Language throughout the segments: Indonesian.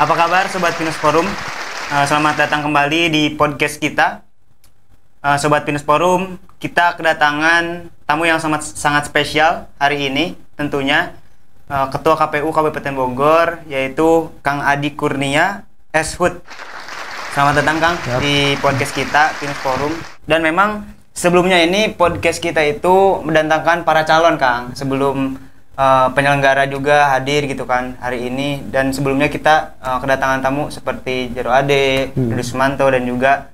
Apa kabar Sobat Pinus Forum? Selamat datang kembali di podcast kita. Sobat Pinus Forum, kita kedatangan tamu yang sangat spesial hari ini. Tentunya Ketua KPU Kabupaten Bogor, yaitu Kang Adi Kurnia SHUT. Selamat datang Kang di podcast kita Pinus Forum. Dan memang sebelumnya ini podcast kita itu mendatangkan para calon Kang. Sebelum penyelenggara juga hadir gitu kan hari ini, dan sebelumnya kita kedatangan tamu seperti Jaro Ade, Dudi Sumanto, dan juga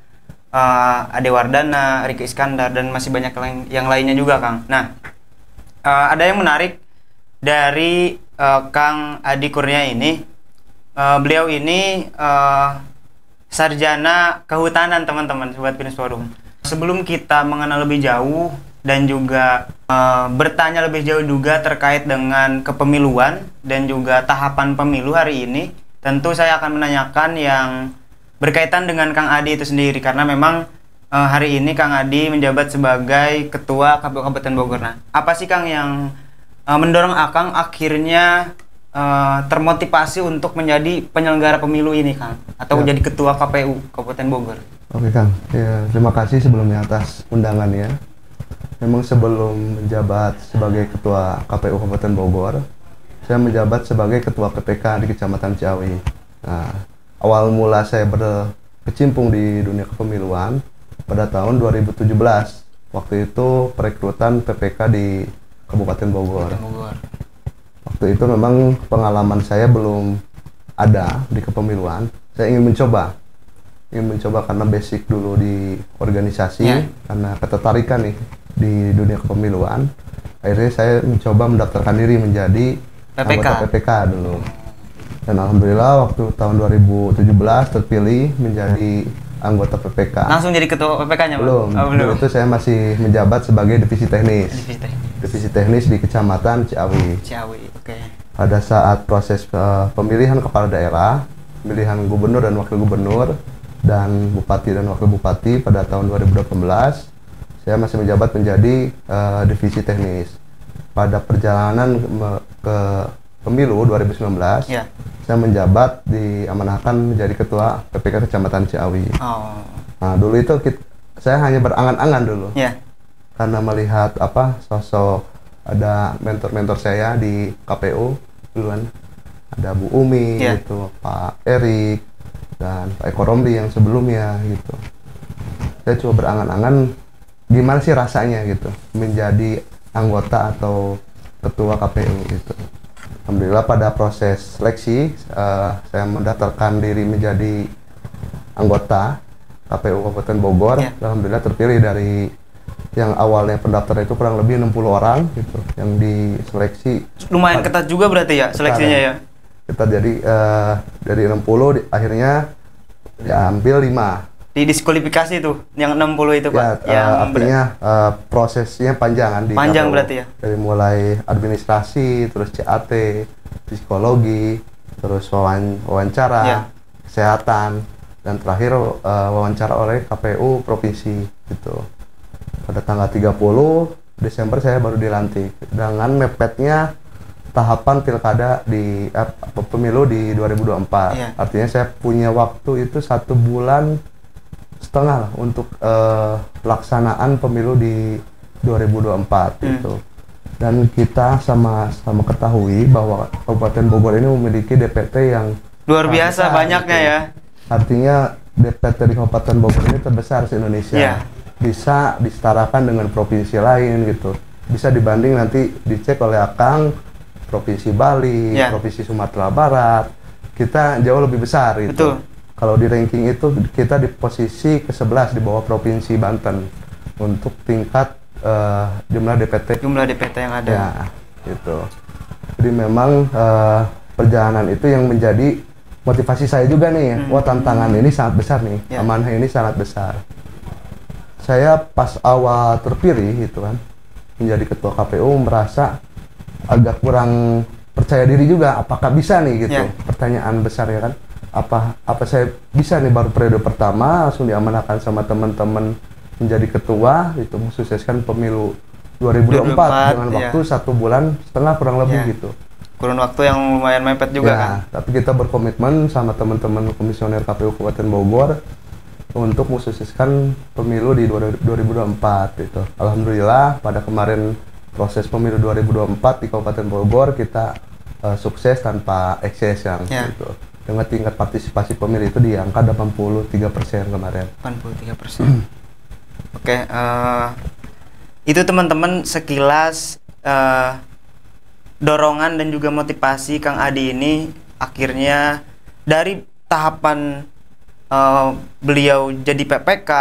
Ade Wardana, Riki Iskandar, dan masih banyak yang lainnya juga Kang. Nah, ada yang menarik dari Kang Adi Kurnia ini. Beliau ini sarjana kehutanan teman-teman Sobat Pinus Forum. Sebelum kita mengenal lebih jauh dan juga bertanya lebih jauh juga terkait dengan kepemiluan dan juga tahapan pemilu hari ini, tentu saya akan menanyakan yang berkaitan dengan Kang Adi itu sendiri, karena memang hari ini Kang Adi menjabat sebagai Ketua KPU Kabupaten Bogor. Nah, apa sih Kang yang mendorong Akang akhirnya termotivasi untuk menjadi penyelenggara pemilu ini Kang, atau menjadi Ketua KPU Kabupaten Bogor? Oke Kang, ya, terima kasih sebelumnya atas undangannya. Memang sebelum menjabat sebagai Ketua KPU Kabupaten Bogor, saya menjabat sebagai Ketua PPK di Kecamatan Ciawi. Nah, awal mula saya berkecimpung di dunia kepemiluan pada tahun 2017. Waktu itu perekrutan PPK di Kabupaten Bogor. Waktu itu memang pengalaman saya belum ada di kepemiluan. Saya ingin mencoba karena basic dulu di organisasi, karena ketertarikan nih di dunia kepemiluan. Akhirnya saya mencoba mendaftarkan diri menjadi anggota PPK dulu. Dan alhamdulillah waktu tahun 2017 terpilih menjadi anggota PPK. Langsung jadi ketua PPK-nya, Belum. Belum. Itu saya masih menjabat sebagai divisi teknis. Divisi teknis di Kecamatan Ciawi. Oke. Pada saat proses pemilihan kepala daerah, pemilihan gubernur dan wakil gubernur, dan bupati dan wakil bupati pada tahun 2018, saya masih menjabat menjadi divisi teknis. Pada perjalanan ke pemilu 2019, saya menjabat diamanahkan menjadi ketua PPK Kecamatan Ciawi. Nah, dulu itu saya hanya berangan-angan dulu, karena melihat sosok ada mentor-mentor saya di KPU duluan, ada Bu Umi, gitu, Pak Erik, dan Pak Eko Romli yang sebelumnya gitu. Saya coba berangan-angan gimana sih rasanya gitu menjadi anggota atau ketua KPU gitu. Alhamdulillah pada proses seleksi saya mendaftarkan diri menjadi anggota KPU Kabupaten Bogor. Alhamdulillah terpilih dari yang awalnya pendaftar itu kurang lebih 60 orang gitu, yang diseleksi. Lumayan ketat juga berarti ya seleksinya ya. Kita jadi dari 60 akhirnya diambil 5. Diskualifikasi tuh yang 60 itu Pak. Artinya prosesnya panjang panjang berarti ya. Dari mulai administrasi, terus CAT, psikologi, terus wawancara, kesehatan, dan terakhir wawancara oleh KPU provinsi gitu. Pada tanggal 30 Desember saya baru dilantik dengan mepetnya tahapan pilkada di pemilu di 2024. Artinya saya punya waktu itu 1,5 bulan lah untuk pelaksanaan pemilu di 2024 gitu. Dan kita sama ketahui bahwa Kabupaten Bogor ini memiliki DPT yang luar biasa banyaknya gitu. Ya. Artinya DPT di Kabupaten Bogor ini terbesar se-Indonesia. Bisa disetarakan dengan provinsi lain gitu. Bisa dibanding nanti dicek oleh Akang Provinsi Bali, Provinsi Sumatera Barat. Kita jauh lebih besar gitu. Betul. Kalau di ranking itu kita di posisi ke-11 di bawah Provinsi Banten untuk tingkat jumlah DPT. Jumlah DPT yang ada. Ya, gitu. Jadi memang perjalanan itu yang menjadi motivasi saya juga nih. Wah, tantangan ini sangat besar nih. Amanah ini sangat besar. Saya pas awal terpilih gitu kan menjadi ketua KPU merasa agak kurang percaya diri juga. Apakah bisa nih gitu? Pertanyaan besar ya kan. Apa saya bisa nih baru periode pertama langsung diamanahkan sama teman-teman menjadi ketua itu, mensukseskan pemilu 2024 dengan waktu 1,5 bulan kurang lebih gitu. kurun waktu yang lumayan mepet juga ya, kan. Tapi kita berkomitmen sama teman-teman komisioner KPU Kabupaten Bogor untuk mensukseskan pemilu di 2024 gitu. Alhamdulillah pada kemarin proses pemilu 2024 di Kabupaten Bogor kita sukses tanpa ekses yang gitu. Dengan tingkat partisipasi pemilih itu di angka 83% kemarin. 83%. Oke, itu teman-teman sekilas dorongan dan juga motivasi Kang Adi ini akhirnya dari tahapan beliau jadi PPK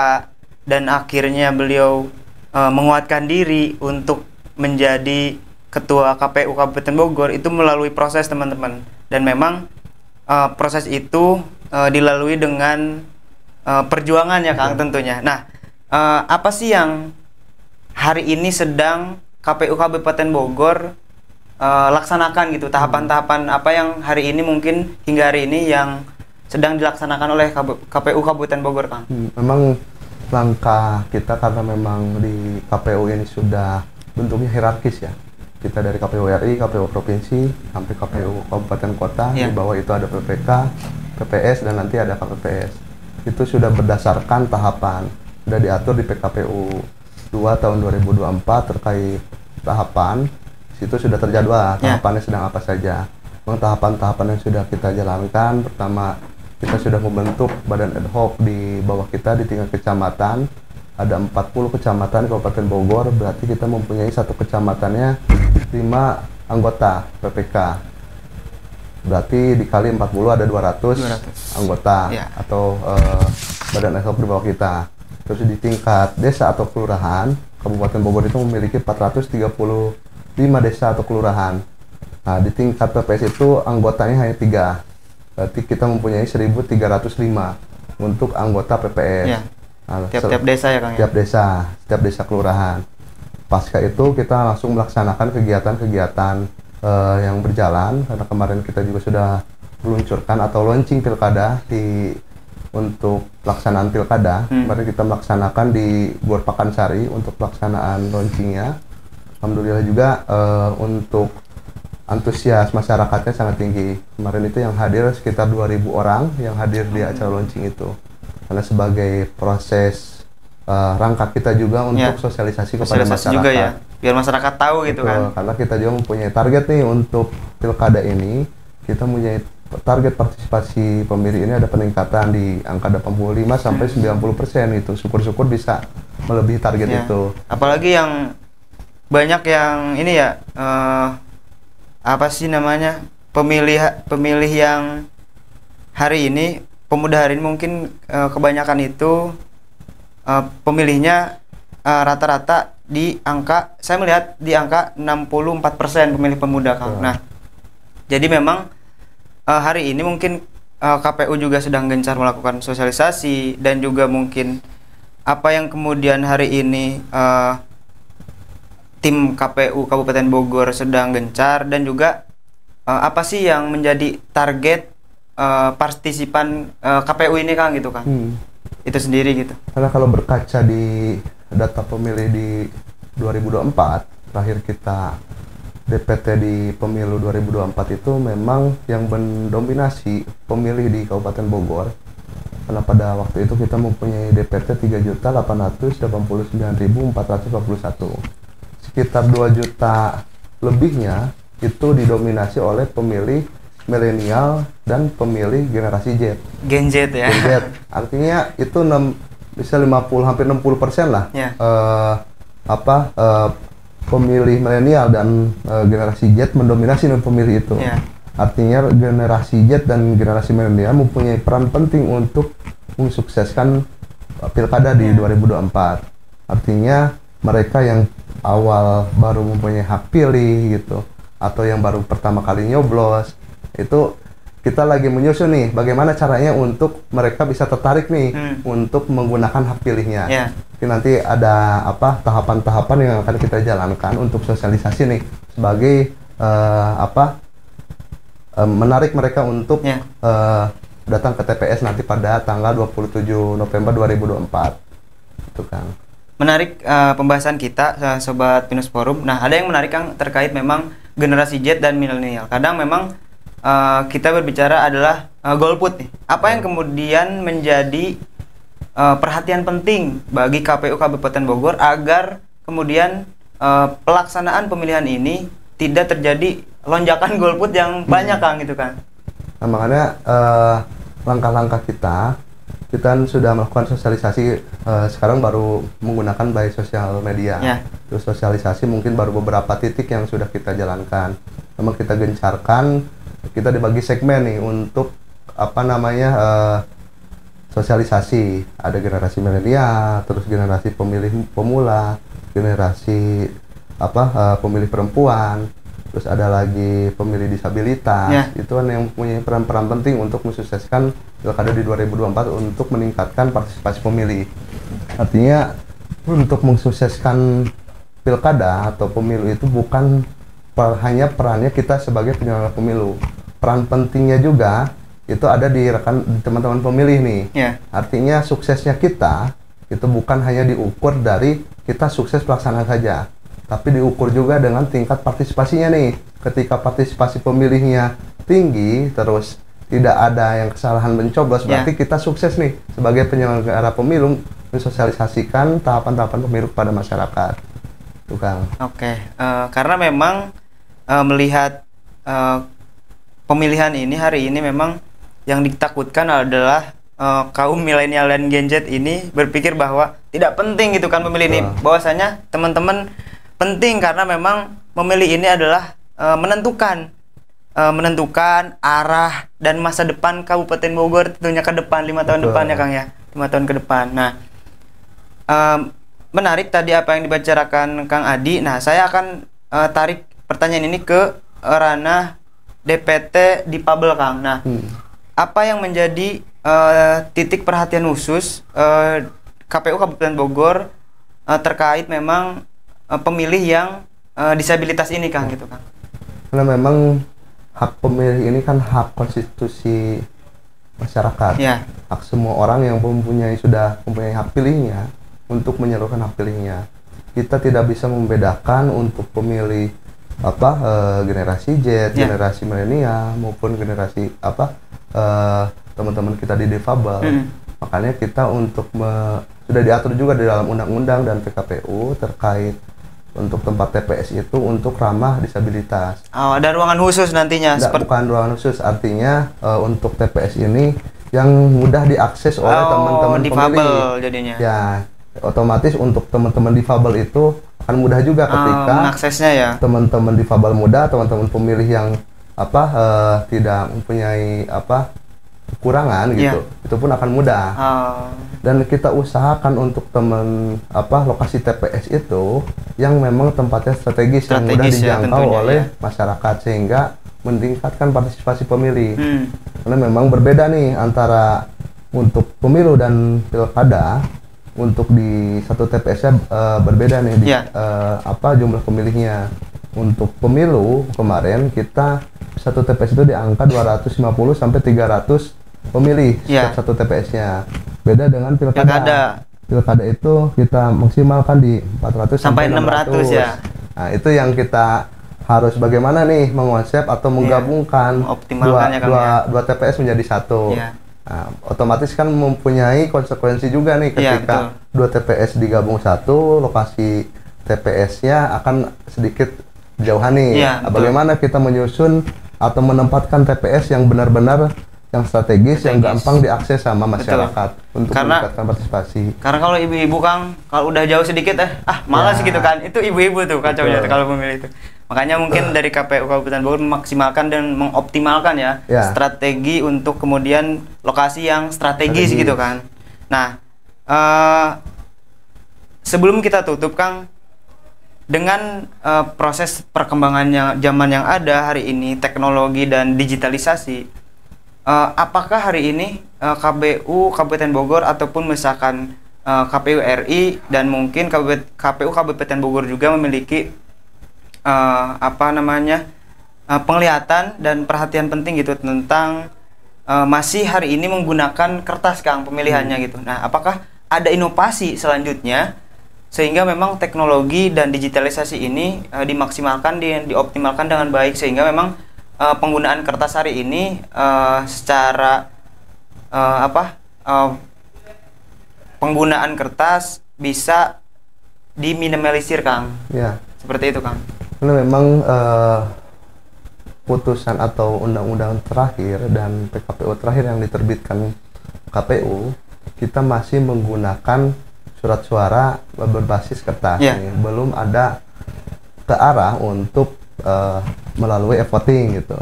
dan akhirnya beliau menguatkan diri untuk menjadi Ketua KPU Kabupaten Bogor itu melalui proses teman-teman, dan memang proses itu dilalui dengan perjuangan ya Kang tentunya. Nah, apa sih yang hari ini sedang KPU Kabupaten Bogor laksanakan gitu, tahapan-tahapan apa yang hari ini mungkin hingga hari ini yang sedang dilaksanakan oleh KPU Kabupaten Bogor, Kang? Memang langkah kita karena memang di KPU ini sudah bentuknya hierarkis ya. Kita dari KPU RI, KPU Provinsi, sampai KPU Kabupaten Kota, di bawah itu ada PPK, PPS, dan nanti ada KPPS. Itu sudah berdasarkan tahapan, sudah diatur di PKPU 2 tahun 2024 terkait tahapan. Situ sudah terjadwal tahapannya sedang apa saja. Memang tahapan-tahapan yang sudah kita jalankan, pertama kita sudah membentuk badan ad hoc di bawah kita di tingkat kecamatan. Ada 40 kecamatan Kabupaten Bogor, berarti kita mempunyai satu kecamatannya 5 anggota PPK. Berarti dikali 40 ada 200 anggota atau badan ad hoc di bawah kita. Terus di tingkat desa atau kelurahan, Kabupaten Bogor itu memiliki 435 desa atau kelurahan. Nah, di tingkat PPS itu anggotanya hanya 3. Berarti kita mempunyai 1.305 untuk anggota PPS. Nah, tiap desa ya Kang? Tiap desa kelurahan. Pasca itu kita langsung melaksanakan kegiatan-kegiatan yang berjalan, karena kemarin kita juga sudah meluncurkan atau launching pilkada untuk pelaksanaan pilkada. Kemarin kita melaksanakan di Gor Pakansari untuk pelaksanaan launchingnya. Alhamdulillah juga untuk antusias masyarakatnya sangat tinggi. Kemarin itu yang hadir sekitar 2.000 orang yang hadir di acara launching itu. Karena sebagai proses rangka kita juga untuk sosialisasi kepada masyarakat juga ya, biar masyarakat tahu gitu. Betul, kan. Karena kita juga mempunyai target nih untuk pilkada ini. Kita mempunyai target partisipasi pemilih ini ada peningkatan di angka 85 sampai 90% itu. Syukur-syukur bisa melebihi target itu. Apalagi yang banyak yang ini ya, apa sih namanya, pemilih yang hari ini, pemuda hari ini mungkin kebanyakan itu pemilihnya rata-rata di angka, saya melihat di angka 64% pemilih pemuda, Kang. Nah, jadi memang hari ini mungkin KPU juga sedang gencar melakukan sosialisasi, dan juga mungkin apa yang kemudian hari ini tim KPU Kabupaten Bogor sedang gencar, dan juga apa sih yang menjadi target partisipan KPU ini, Kang, gitu kan? Itu sendiri gitu. Karena kalau berkaca di data pemilih di 2024, terakhir kita DPT di pemilu 2024 itu memang yang mendominasi pemilih di Kabupaten Bogor. Karena pada waktu itu kita mempunyai DPT 3.889.441. Sekitar 2 juta lebihnya itu didominasi oleh pemilih milenial dan pemilih generasi Z. Gen Z ya. Gen Z. Artinya itu bisa hampir 60% lah. Pemilih milenial dan generasi Z mendominasi pemilih itu. Artinya generasi Z dan generasi milenial mempunyai peran penting untuk mensukseskan pilkada di 2024. Artinya mereka yang awal baru mempunyai hak pilih gitu, atau yang baru pertama kali nyoblos, itu kita lagi menyusun nih bagaimana caranya untuk mereka bisa tertarik nih untuk menggunakan hak pilihnya. Jadi nanti ada tahapan-tahapan yang akan kita jalankan untuk sosialisasi nih sebagai menarik mereka untuk datang ke TPS nanti pada tanggal 27 November 2024. Itu Kang. Menarik pembahasan kita, Sobat Pinus Forum. Nah, ada yang menarik, Kang, terkait memang generasi Z dan milenial. Kadang memang kita berbicara adalah golput nih. Apa yang kemudian menjadi perhatian penting bagi KPU Kabupaten Bogor agar kemudian pelaksanaan pemilihan ini tidak terjadi lonjakan golput yang banyak, Kang, gitu kan? Nah, makanya langkah-langkah kita sudah melakukan sosialisasi, sekarang baru menggunakan by sosial media. Terus sosialisasi mungkin baru beberapa titik yang sudah kita jalankan. Memang kita gencarkan, kita dibagi segmen nih untuk sosialisasi. Ada generasi milenial, terus generasi pemilih pemula, generasi pemilih perempuan, terus ada lagi pemilih disabilitas. Itu kan yang punya peran-peran penting untuk mensukseskan pilkada di 2024 untuk meningkatkan partisipasi pemilih. Artinya untuk mensukseskan pilkada atau pemilu itu bukan hanya perannya kita sebagai penyelenggara pemilu. Peran pentingnya juga itu ada di teman-teman pemilih nih. Artinya suksesnya kita itu bukan hanya diukur dari kita sukses pelaksanaan saja, tapi diukur juga dengan tingkat partisipasinya nih. Ketika partisipasi pemilihnya tinggi, terus tidak ada yang kesalahan mencoblos, berarti kita sukses nih sebagai penyelenggara pemilu mensosialisasikan tahapan-tahapan pemilu kepada masyarakat. Tuh, Kang. Karena memang melihat pemilihan ini hari ini memang yang ditakutkan adalah kaum milenial dan Gen Z ini berpikir bahwa tidak penting gitu kan pemilih ini. Bahwasanya teman-teman penting karena memang memilih ini adalah menentukan arah dan masa depan Kabupaten Bogor tentunya ke depan 5 tahun depan ya, Kang, ya. 5 tahun ke depan. Nah, menarik tadi apa yang dibicarakan Kang Adi. Nah, saya akan tarik pertanyaan ini ke ranah DPT Difabel, Kang. Nah, apa yang menjadi titik perhatian khusus KPU Kabupaten Bogor terkait memang pemilih yang disabilitas ini, Kang, gitu, Kang? Karena memang hak pemilih ini kan hak konstitusi masyarakat. Hak semua orang yang sudah mempunyai hak pilihnya untuk menyalurkan hak pilihnya. Kita tidak bisa membedakan untuk pemilih generasi Z, generasi milenial maupun generasi teman-teman kita di difabel. Makanya kita sudah diatur juga di dalam undang-undang dan PKPU terkait untuk tempat TPS itu untuk ramah disabilitas. Ada ruangan khusus nantinya? Bukan ruangan khusus, artinya untuk TPS ini yang mudah diakses oleh teman-teman difabel jadinya. Ya, otomatis untuk teman-teman difabel itu akan mudah juga ketika mengaksesnya ya. Teman-teman difabel muda, teman-teman pemilih yang tidak mempunyai kekurangan gitu, itu pun akan mudah. Dan kita usahakan untuk lokasi TPS itu yang memang tempatnya strategis yang mudah dijangkau oleh masyarakat sehingga meningkatkan partisipasi pemilih. Karena memang berbeda nih antara untuk pemilu dan pilkada. Untuk di satu TPS-nya berbeda nih jumlah pemilihnya. Untuk pemilu kemarin kita satu TPS itu di angka 250 sampai 300 pemilih satu TPS-nya. Beda dengan pilkada. Pilkada itu kita maksimalkan di 400 sampai 600 ya. Nah, itu yang kita harus bagaimana nih mengonsep atau menggabungkan dua TPS menjadi satu. Nah, otomatis kan mempunyai konsekuensi juga nih ketika dua TPS digabung satu, lokasi TPS-nya akan sedikit jauhan nih. Bagaimana kita menyusun atau menempatkan TPS yang benar-benar yang strategis, yang gampang diakses sama masyarakat untuk meningkatkan partisipasi. Karena kalau ibu-ibu, Kang, kalau udah jauh sedikit malas gitu kan. Itu ibu-ibu tuh kacaunya kalau memilih itu. Makanya mungkin dari KPU Kabupaten Bogor memaksimalkan dan mengoptimalkan strategi untuk kemudian lokasi yang strategis gitu kan. Nah, sebelum kita tutup, Kang, dengan proses perkembangannya zaman yang ada hari ini, teknologi dan digitalisasi, apakah hari ini KPU Kabupaten Bogor ataupun misalkan KPU RI dan mungkin KPU Kabupaten Bogor juga memiliki penglihatan dan perhatian penting gitu tentang masih hari ini menggunakan kertas, Kang, pemilihannya gitu. Nah, apakah ada inovasi selanjutnya sehingga memang teknologi dan digitalisasi ini dimaksimalkan, dioptimalkan dengan baik, sehingga memang penggunaan kertas hari ini secara penggunaan kertas bisa diminimalisir, Kang. Ya. Seperti itu, Kang. Karena memang putusan atau undang-undang terakhir dan PKPU terakhir yang diterbitkan KPU, kita masih menggunakan surat suara berbasis kertas. Nih. Belum ada ke arah untuk melalui e-voting gitu.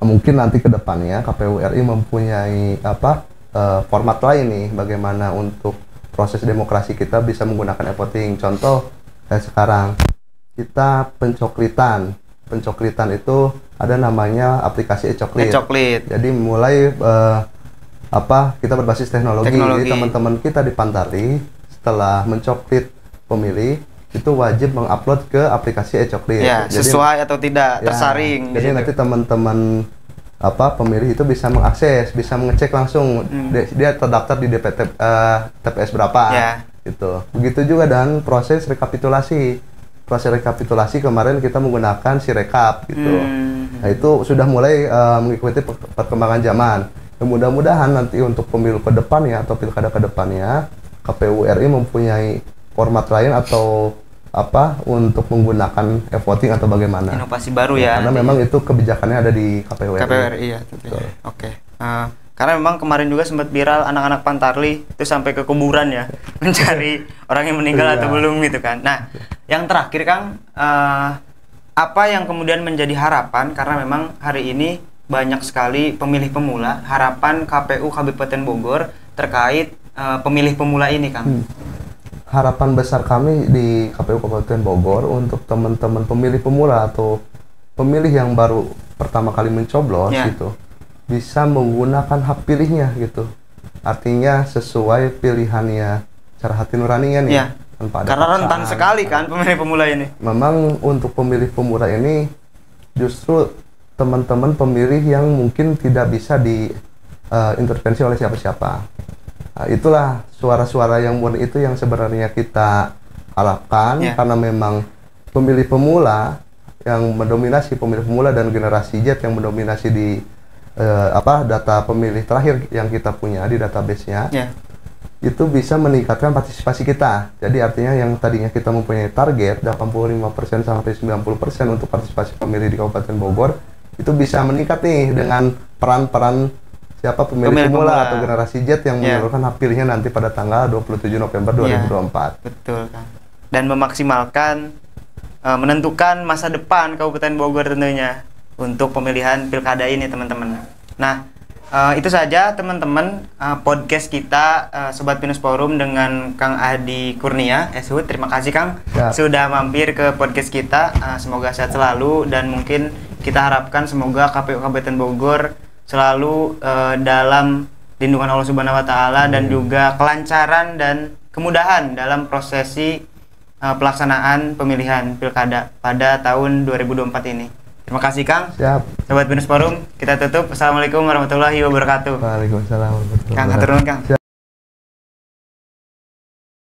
Mungkin nanti ke depannya KPU RI mempunyai format lain nih, bagaimana untuk proses demokrasi kita bisa menggunakan e-voting. Contoh kayak sekarang kita pencoklitan itu ada namanya aplikasi e-coklit. Jadi mulai kita berbasis teknologi. Jadi teman-teman kita di Pantarlih setelah mencoklit pemilih itu wajib mengupload ke aplikasi e-coklit. Ya, sesuai atau tidak tersaring. Jadi nanti teman-teman pemilih itu bisa mengakses, bisa mengecek langsung dia terdaftar di TPS berapa. Gitu. Begitu juga dan proses rekapitulasi. Proses rekapitulasi kemarin kita menggunakan Sirekap gitu. Nah, itu sudah mulai mengikuti perkembangan zaman. Mudah-mudahan nanti untuk pemilu ke depannya atau pilkada ke depannya KPU RI mempunyai format lain atau untuk menggunakan e-voting atau bagaimana. Inovasi baru ya. Karena memang itu kebijakannya ada di KPU RI. KPU RI ya. Oke. Karena memang kemarin juga sempat viral anak-anak Pantarlih itu sampai ke kuburan ya mencari orang yang meninggal atau belum gitu kan. Nah, yang terakhir, Kang, apa yang kemudian menjadi harapan, karena memang hari ini banyak sekali pemilih pemula, harapan KPU Kabupaten Bogor terkait pemilih pemula ini, Kang? Harapan besar kami di KPU Kabupaten Bogor untuk teman-teman pemilih pemula atau pemilih yang baru pertama kali mencoblos gitu, bisa menggunakan hak pilihnya gitu. Artinya sesuai pilihannya, cara hati nuraninya nih. Karena rentan sekali kan pemilih pemula ini. Memang untuk pemilih pemula ini justru teman-teman pemilih yang mungkin tidak bisa diintervensi oleh siapa-siapa. Nah, itulah suara-suara yang murni itu yang sebenarnya kita harapkan, karena memang pemilih pemula yang mendominasi, pemilih pemula dan generasi Z yang mendominasi di data pemilih terakhir yang kita punya di database-nya, itu bisa meningkatkan partisipasi kita. Jadi artinya yang tadinya kita mempunyai target 85% sampai 90% untuk partisipasi pemilih di Kabupaten Bogor, itu bisa meningkat nih dengan peran-peran siapa pemilih pemula atau generasi Z yang menyalurkan hak pilihnya nanti pada tanggal 27 November 2024. Betul, Kang. Dan memaksimalkan menentukan masa depan Kabupaten Bogor tentunya untuk pemilihan pilkada ini, teman-teman. Nah, itu saja teman-teman podcast kita Sobat Pinus Forum dengan Kang Adi Kurnia SHUT. Terima kasih, Kang, sudah mampir ke podcast kita. Semoga sehat selalu dan mungkin kita harapkan semoga KPU Kabupaten Bogor selalu dalam lindungan Allah Subhanahu wa taala dan juga kelancaran dan kemudahan dalam prosesi pelaksanaan pemilihan pilkada pada tahun 2024 ini. Terima kasih, Kang. Siap. Sobat Pinus Forum, kita tutup. Assalamualaikum warahmatullahi wabarakatuh. Waalaikumsalam warahmatullahi wabarakatuh. Kang, hatur nuhun, Kang.